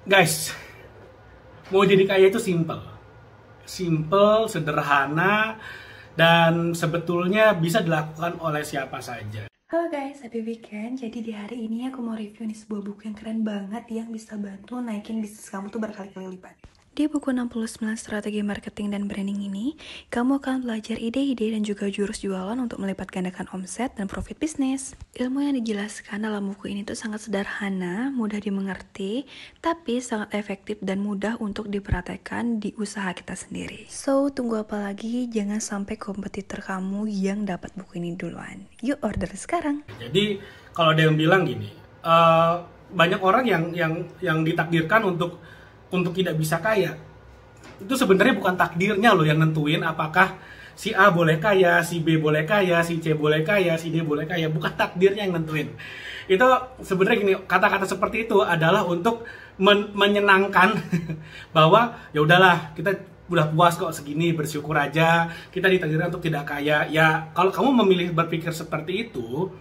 Guys, mau jadi kaya itu simple. Simple, sederhana, dan sebetulnya bisa dilakukan oleh siapa saja. Halo guys, happy weekend. Jadi di hari ini aku mau review nih sebuah buku yang keren banget yang bisa bantu naikin bisnis kamu tuh berkali-kali lipat. Di buku 69 Strategi Marketing dan Branding ini, kamu akan belajar ide-ide dan juga jurus jualan untuk melipat gandakan omset dan profit bisnis. Ilmu yang dijelaskan dalam buku ini tuh sangat sederhana, mudah dimengerti, tapi sangat efektif dan mudah untuk dipraktekkan di usaha kita sendiri. So, tunggu apa lagi? Jangan sampai kompetitor kamu yang dapat buku ini duluan. Yuk order sekarang. Jadi kalau ada yang bilang gini, banyak orang yang ditakdirkan untuk tidak bisa kaya. Itu sebenarnya bukan takdirnya loh yang nentuin apakah si A boleh kaya, si B boleh kaya, si C boleh kaya, si D boleh kaya. Bukan takdirnya yang nentuin. Itu sebenarnya gini, kata-kata seperti itu adalah untuk menyenangkan bahwa ya udahlah, kita udah puas kok segini, bersyukur aja, kita ditakdirkan untuk tidak kaya. Ya kalau kamu memilih berpikir seperti itu,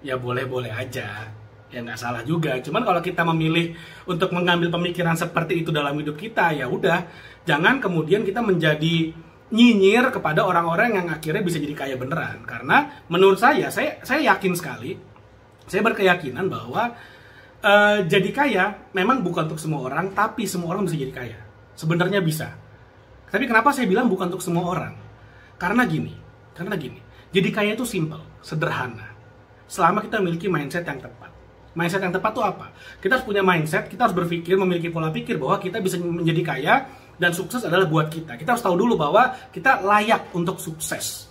ya boleh-boleh aja. Ya nggak salah juga. Cuman kalau kita memilih untuk mengambil pemikiran seperti itu dalam hidup kita, ya udah, jangan kemudian kita menjadi nyinyir kepada orang-orang yang akhirnya bisa jadi kaya beneran. Karena menurut saya yakin sekali, saya berkeyakinan bahwa jadi kaya memang bukan untuk semua orang, tapi semua orang bisa jadi kaya. Sebenarnya bisa. Tapi kenapa saya bilang bukan untuk semua orang? Karena gini. Jadi kaya itu simple, sederhana. Selama kita memiliki mindset yang tepat. Mindset yang tepat itu apa? Kita harus punya mindset, kita harus berpikir, memiliki pola pikir bahwa kita bisa menjadi kaya dan sukses adalah buat kita. Kita harus tahu dulu bahwa kita layak untuk sukses.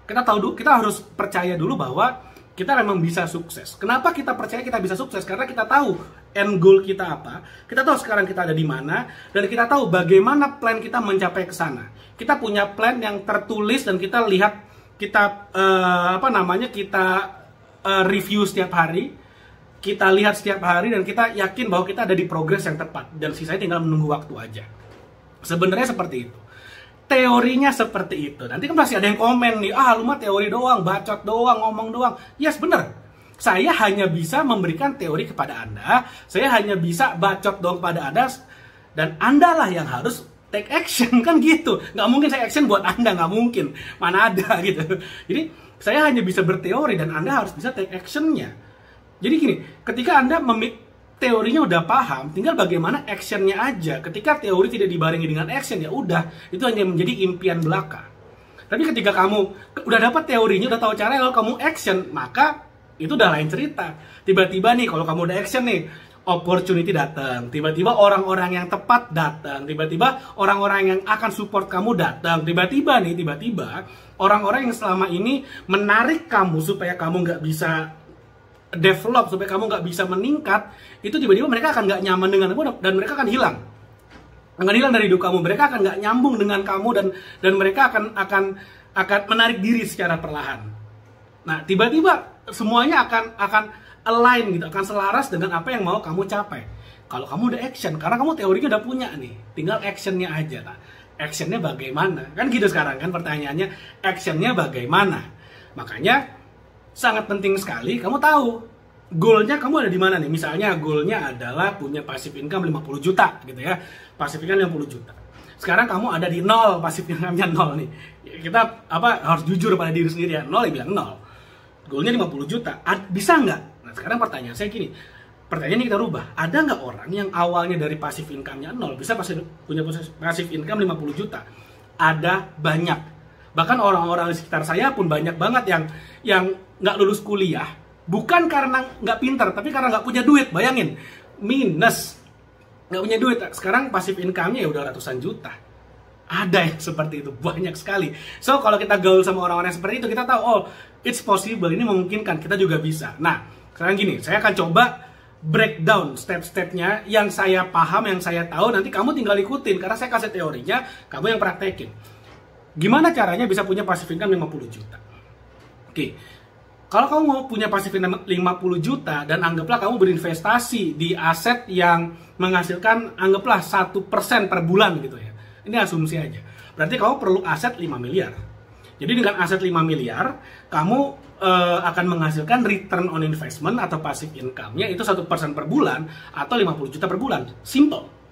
Kita harus percaya dulu bahwa kita memang bisa sukses. Kenapa kita percaya kita bisa sukses? Karena kita tahu end goal kita apa, kita tahu sekarang kita ada di mana, dan kita tahu bagaimana plan kita mencapai ke sana. Kita punya plan yang tertulis dan kita lihat, kita review setiap hari. Kita lihat setiap hari dan kita yakin bahwa kita ada di progres yang tepat. Dan sisanya tinggal menunggu waktu aja. Sebenarnya seperti itu. Teorinya seperti itu. Nanti kan pasti ada yang komen nih, lu mah teori doang, bacot doang, ngomong doang. Yes, bener. Saya hanya bisa memberikan teori kepada Anda. Saya hanya bisa bacot doang kepada Anda. Dan Anda lah yang harus take action, kan gitu. Nggak mungkin saya action buat Anda, nggak mungkin. Mana ada gitu. Jadi saya hanya bisa berteori dan Anda harus bisa take actionnya. Jadi gini, ketika Anda teorinya udah paham, tinggal bagaimana actionnya aja. Ketika teori tidak dibarengi dengan action, ya udah, itu hanya menjadi impian belaka. Tapi ketika kamu udah dapat teorinya, udah tahu caranya, kalau kamu action, maka itu udah lain cerita. Tiba-tiba nih, kalau kamu udah action nih, opportunity datang. Tiba-tiba orang-orang yang tepat datang. Tiba-tiba orang-orang yang akan support kamu datang. Tiba-tiba orang-orang yang selama ini menarik kamu supaya kamu nggak bisa develop, supaya kamu nggak bisa meningkat, itu tiba-tiba mereka akan nggak nyaman dengan kamu dan mereka akan hilang dari hidup kamu. Mereka akan nggak nyambung dengan kamu dan mereka akan menarik diri secara perlahan. Nah, tiba-tiba semuanya akan align gitu, akan selaras dengan apa yang mau kamu capai. Kalau kamu udah action, karena kamu teorinya udah punya nih, tinggal actionnya aja. Nah, actionnya bagaimana? Kan gitu sekarang kan pertanyaannya, actionnya bagaimana? Makanya sangat penting sekali kamu tahu goalnya kamu ada di mana nih. Misalnya goalnya adalah punya passive income 50 juta gitu ya. Passive income 50 juta. Sekarang kamu ada di nol, passive income-nya nol nih. Kita harus jujur pada diri sendiri ya. Nol, ya bilang nol. Goalnya 50 juta. Bisa nggak? Nah sekarang pertanyaan saya gini. Pertanyaan ini kita rubah. Ada nggak orang yang awalnya dari passive income-nya nol bisa punya passive income 50 juta? Ada banyak. Bahkan orang-orang di sekitar saya pun banyak banget yang nggak lulus kuliah, bukan karena nggak pintar, tapi karena nggak punya duit. Bayangin, minus, nggak punya duit. Sekarang passive income-nya ya udah ratusan juta. Ada yang seperti itu, banyak sekali. So, kalau kita gaul sama orang-orang yang seperti itu, kita tahu, oh, it's possible, ini memungkinkan, kita juga bisa. Nah, sekarang gini, saya akan coba breakdown step-stepnya yang saya paham, yang saya tahu, nanti kamu tinggal ikutin, karena saya kasih teorinya, kamu yang praktekin. Gimana caranya bisa punya passive income 50 juta? Oke, kalau kamu mau punya passive income 50 juta dan anggaplah kamu berinvestasi di aset yang menghasilkan anggaplah 1% per bulan gitu ya. Ini asumsi aja. Berarti kamu perlu aset 5 miliar. Jadi dengan aset 5 miliar, kamu akan menghasilkan return on investment atau passive income-nya itu 1% per bulan atau 50 juta per bulan. Simple.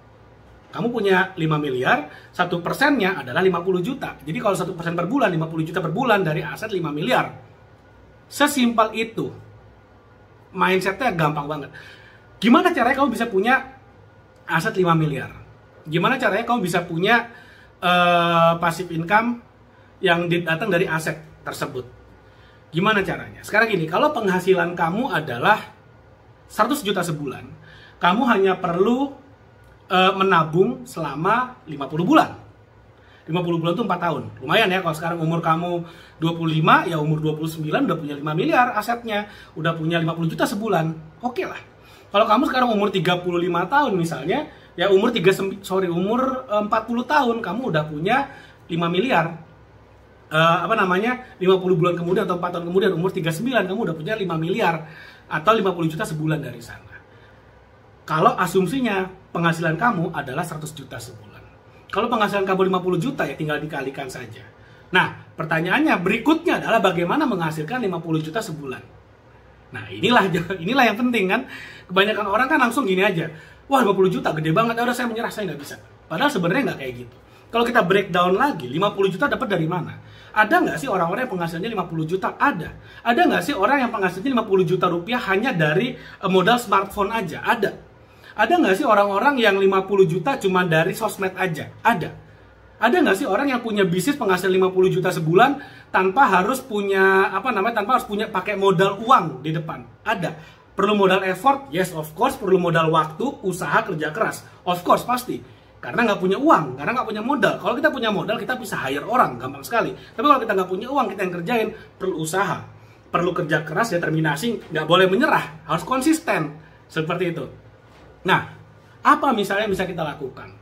Kamu punya 5 miliar, 1%-nya adalah 50 juta. Jadi kalau 1% per bulan, 50 juta per bulan dari aset 5 miliar. Sesimpel itu. Mindset-nya gampang banget. Gimana caranya kamu bisa punya aset 5 miliar? Gimana caranya kamu bisa punya passive income yang datang dari aset tersebut? Gimana caranya? Sekarang gini, kalau penghasilan kamu adalah 100 juta sebulan, kamu hanya perlu menabung selama 50 bulan. 50 bulan itu 4 tahun. Lumayan ya, kalau sekarang umur kamu 25, ya umur 29 udah punya 5 miliar asetnya, udah punya 50 juta sebulan. Oke lah. Kalau kamu sekarang umur 35 tahun misalnya, ya umur 40 tahun kamu udah punya 5 miliar. 50 bulan kemudian atau 4 tahun kemudian umur 39 kamu udah punya 5 miliar atau 50 juta sebulan dari sana. Kalau asumsinya penghasilan kamu adalah 100 juta sebulan. Kalau penghasilan kamu 50 juta ya tinggal dikalikan saja. Nah, pertanyaannya berikutnya adalah bagaimana menghasilkan 50 juta sebulan. Nah, inilah yang penting kan. Kebanyakan orang kan langsung gini aja. Wah, 50 juta gede banget, ya udah saya menyerah, saya nggak bisa. Padahal sebenarnya nggak kayak gitu. Kalau kita breakdown lagi, 50 juta dapat dari mana? Ada nggak sih orang-orang yang penghasilannya 50 juta? Ada. Ada nggak sih orang yang penghasilannya 50 juta rupiah hanya dari modal smartphone aja? Ada. Ada nggak sih orang-orang yang 50 juta cuma dari sosmed aja? Ada. Ada nggak sih orang yang punya bisnis penghasilan 50 juta sebulan tanpa harus punya pakai modal uang di depan? Ada. Perlu modal effort? Yes, of course. Perlu modal waktu, usaha, kerja keras. Of course, pasti. Karena nggak punya uang, karena nggak punya modal. Kalau kita punya modal, kita bisa hire orang, gampang sekali. Tapi kalau kita nggak punya uang, kita yang kerjain, perlu usaha, perlu kerja keras, determinasi, nggak boleh menyerah, harus konsisten, seperti itu. Nah, apa misalnya bisa kita lakukan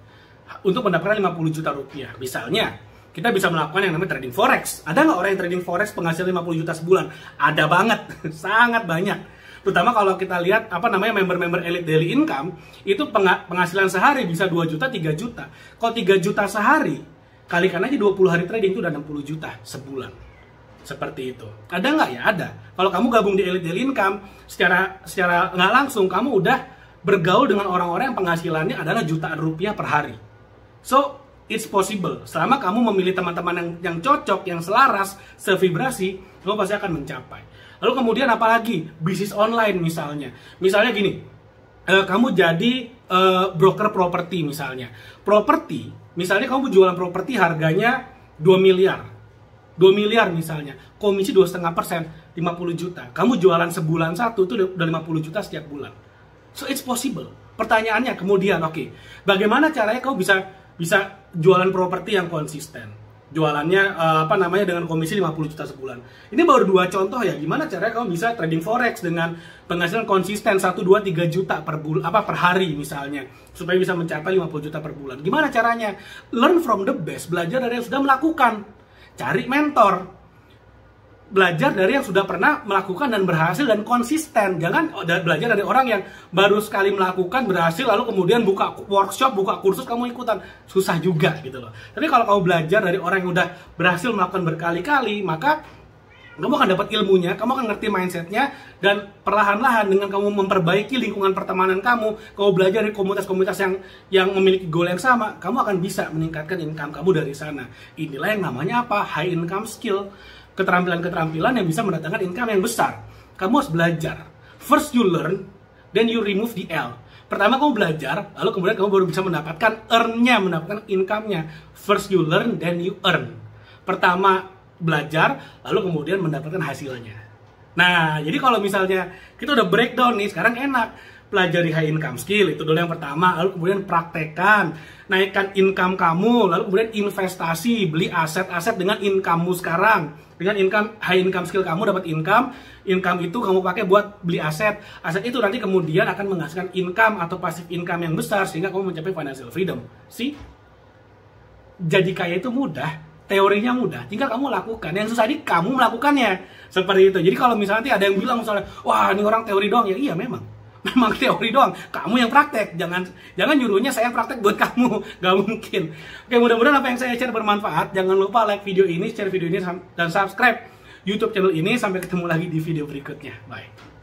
untuk mendapatkan 50 juta rupiah? Misalnya, kita bisa melakukan yang namanya trading forex. Ada nggak orang yang trading forex penghasilan 50 juta sebulan? Ada banget, sangat banyak. Terutama kalau kita lihat member-member Elite Daily Income itu penghasilan sehari bisa 2 juta, 3 juta. Kalau 3 juta sehari, kalikan aja 20 hari trading itu udah 60 juta sebulan. Seperti itu. Ada nggak ya? Ada. Kalau kamu gabung di Elite Daily Income, secara nggak langsung kamu udah bergaul dengan orang-orang yang penghasilannya adalah jutaan rupiah per hari. So, it's possible. Selama kamu memilih teman-teman yang cocok, yang selaras, sevibrasi, kamu pasti akan mencapai. Lalu kemudian apalagi? Bisnis online misalnya. Misalnya gini, kamu jadi broker properti misalnya. Properti, misalnya kamu jualan properti harganya 2 miliar. 2 miliar misalnya. Komisi 2,5%, 50 juta. Kamu jualan sebulan satu, itu udah 50 juta setiap bulan. So, it's possible. Pertanyaannya kemudian, oke, bagaimana caranya kamu bisa jualan properti yang konsisten? Jualannya dengan komisi 50 juta sebulan. Ini baru 2 contoh ya, gimana caranya kamu bisa trading forex dengan penghasilan konsisten 1, 2, 3 juta per hari misalnya, supaya bisa mencapai 50 juta per bulan. Gimana caranya? Learn from the best, belajar dari yang sudah melakukan. Cari mentor. Belajar dari yang sudah pernah melakukan dan berhasil dan konsisten. Jangan belajar dari orang yang baru sekali melakukan, berhasil, lalu kemudian buka workshop, buka kursus, kamu ikutan. Susah juga gitu loh. Tapi kalau kamu belajar dari orang yang udah berhasil melakukan berkali-kali, maka kamu akan dapat ilmunya, kamu akan ngerti mindsetnya, dan perlahan-lahan dengan kamu memperbaiki lingkungan pertemanan kamu belajar dari komunitas-komunitas yang memiliki goal yang sama, kamu akan bisa meningkatkan income kamu dari sana. Inilah yang namanya apa? High income skill. Keterampilan-keterampilan yang bisa mendatangkan income yang besar. Kamu harus belajar. First you learn, then you remove the L. Pertama kamu belajar, lalu kemudian kamu baru bisa mendapatkan mendapatkan income-nya. First you learn, then you earn. Pertama belajar, lalu kemudian mendapatkan hasilnya. Nah, jadi kalau misalnya kita udah breakdown nih, sekarang enak. Pelajari high income skill, itu dulu yang pertama. Lalu kemudian praktekkan, naikkan income kamu. Lalu kemudian investasi, beli aset-aset dengan income-mu sekarang. Dengan high income skill kamu dapat income itu kamu pakai buat beli aset. Aset itu nanti kemudian akan menghasilkan income atau passive income yang besar sehingga kamu mencapai financial freedom. See? Jadi kaya itu mudah, teorinya mudah, tinggal kamu lakukan. Yang susah di kamu melakukannya. Seperti itu. Jadi kalau misalnya nanti ada yang bilang misalnya, wah ini orang teori doang, ya iya memang teori doang, kamu yang praktek, jangan nyuruhnya saya yang praktek buat kamu, gak mungkin. Oke, mudah-mudahan apa yang saya share bermanfaat. Jangan lupa like video ini, share video ini, dan subscribe YouTube channel ini. Sampai ketemu lagi di video berikutnya. Bye.